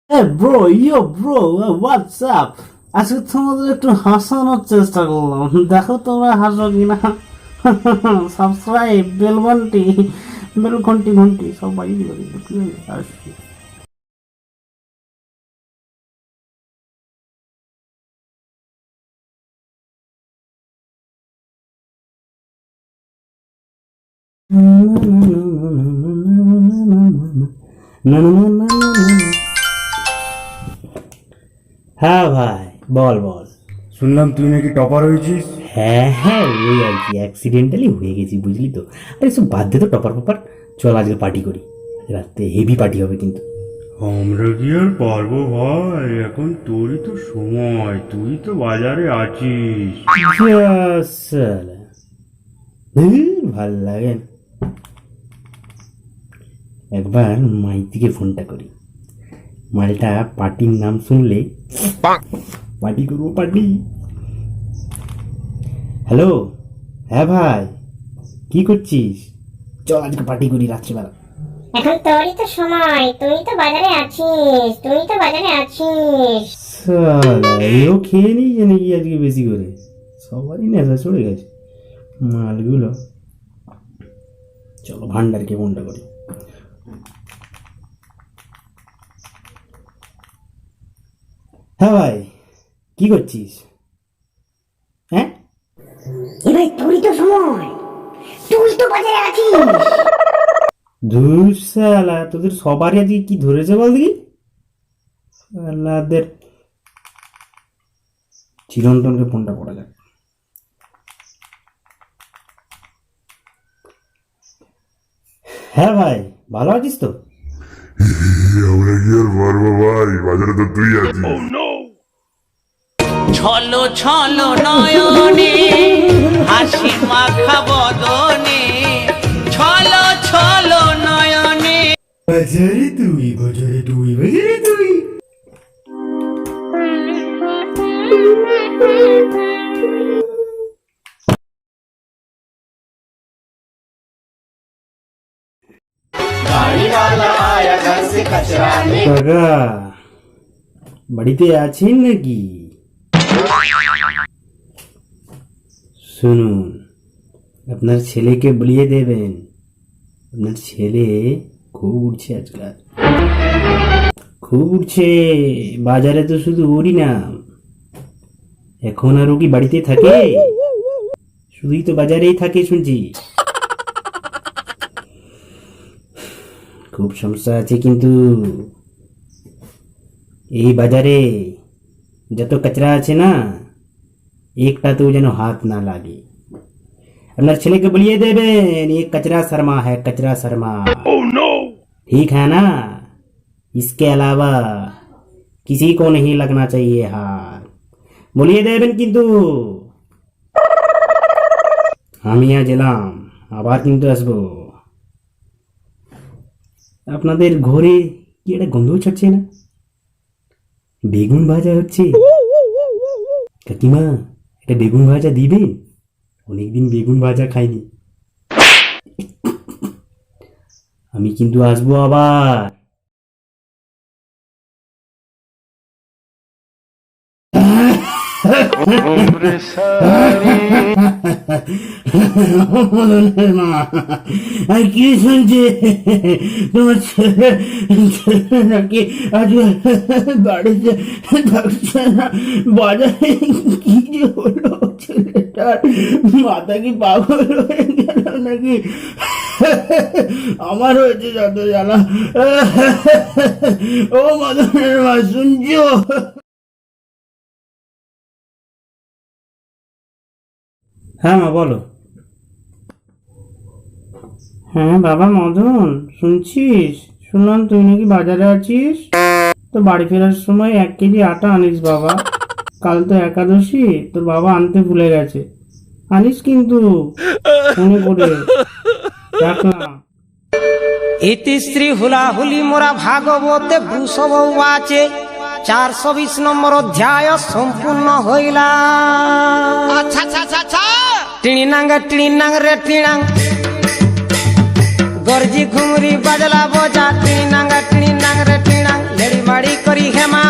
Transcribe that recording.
Bro, ইয়ো bro, WhatsApp. আজকে তোমাদের একটু হাসানোর চেষ্টা করলাম, দেখো তোমরা হাসো কিনা। সাবস্ক্রাইব, বেল ঘন্টি সব বাজিয়ে দিও কিন্তু, ঠিক আছে? আসছি। হ্যাঁ ভাই, বল বল। শুনলাম তুই নাকি টপার হয়েছিস। হ্যাঁ হ্যাঁ, ওই আর কি, অ্যাক্সিডেন্টালি হয়ে গেছি, বুঝলি তো। আরে সব বাদ দে তো, টপার ফপার। চল আজকে পার্টি করি, রাতে হেভি পার্টি হবে কিন্তু। আমরা কি আর পারবো ভাই, এখন তোরই তো সময়, তুই তো বাজারে আছিস। সালা, ভাল লাগে না। একবার মাইতিকে ফোনটা করি, মালটা পার্টির নাম শুনলে পার্টি করবো, পার্টি। হ্যালো, হ্যাঁ ভাই, কি করছিস? চল আজকে পার্টি করি রাত্রিবেলা। এখন তোরই তো সময়, তুই তো বাজারে আছিস। সালা, এও খেয়ে নিই জানে কি আজকে বেশি করে, সবারই নেশা চড়ে গেছে মালগুলো। চলো ভান্ডারকে ফোনটা করি। হ্যাঁ ভাই, কি করছিস? হ্যাঁ, ভাই তোরই তো সময়, তুই তো বাজারে আছিস। ধুর শালা, তোদের সবারই আজকে কি ধরেছে বল দেখি। শালাদের চিরন্তনকে ফোনটা করা যাক। হ্যাঁ ভাই, ভালো আছিস তো? আমরা কি আর পারবো ভাই, বাজারে তো তুই আছিস। ছলো ছলো নয়নে হাসি মাখা বদনে, ছলো ছলো নয়নে। বাজারে তুই, বাজারে তুই, বাজারে তুই। কাকা, বাড়িতে আছেন নাকি? শুনুন, আপনার ছেলেকে বলিয়ে দেবেন, আপনার ছেলে খুব উঠছে আজকাল, খুব উঠছে। বাজারে তো শুধু ওরই নাম। এখন আর ও কি বাড়িতে থাকে? শুধুই তো বাজারেই থাকে শুনছি। খুব সমস্যা আছে কিন্তু। এই বাজারে যত কচরা আছে না, একটাতেও যেন হাত না লাগে। আপনার ছেলেকে বলিয়ে দেবেন, ये कचरा शर्मा है, कचरा शर्मा। ठीक है ना? इसके अलावा किसी को नहीं लगना चाहिए हाथ। বলিয়ে দেবেন কিন্তু। আমি আজ এলাম, আবার কিন্তু আসবো। আপনাদের ঘরে কি একটা গন্ধ ছাড়ছে না? বেগুন ভাজা হচ্ছে। কাকিমা, এটা বেগুন ভাজা দিবে? অনেকদিন বেগুন ভাজা খাইনি। আমি কিন্তু আসবো আবার। মদনের মা, আর কি শুনছি তোমার ছেলে নাকি আজ বাড়িতে থাকছে না। বাজারে কি যে হলো ছেলেটার, মাথা কি পাগল হয়ে গেল নাকি? আমার হয়েছে যত জ্বালা। ও মদনের মা, শুনছো? হ্যাঁ মা, বলো। হ্যাঁ বাবা মদন, শুনছিস? শুনলাম তুই নাকি বাজারে আছিস, তো বাড়ি ফেরার সময় 1 কেজি আটা আনিস বাবা। কাল তো একাদশী, তোর বাবা আনতে ভুলে গেছে। আনিস কিন্তু, মনে করে। রাখলাম। ইতিশ্রী হুলাহুলি মোরা ভাগবতে বৃষভ আছে 420 নম্বর অধ্যায় সম্পূর্ণ হইলা। আচ্ছা আচ্ছা আচ্ছা, টিণিনাং রে টিণাং, গর্জি ঘুমরি বাজলা বজা। টিণিনাং রে টিণাং, লেড়ি মাড়ি করি হেমা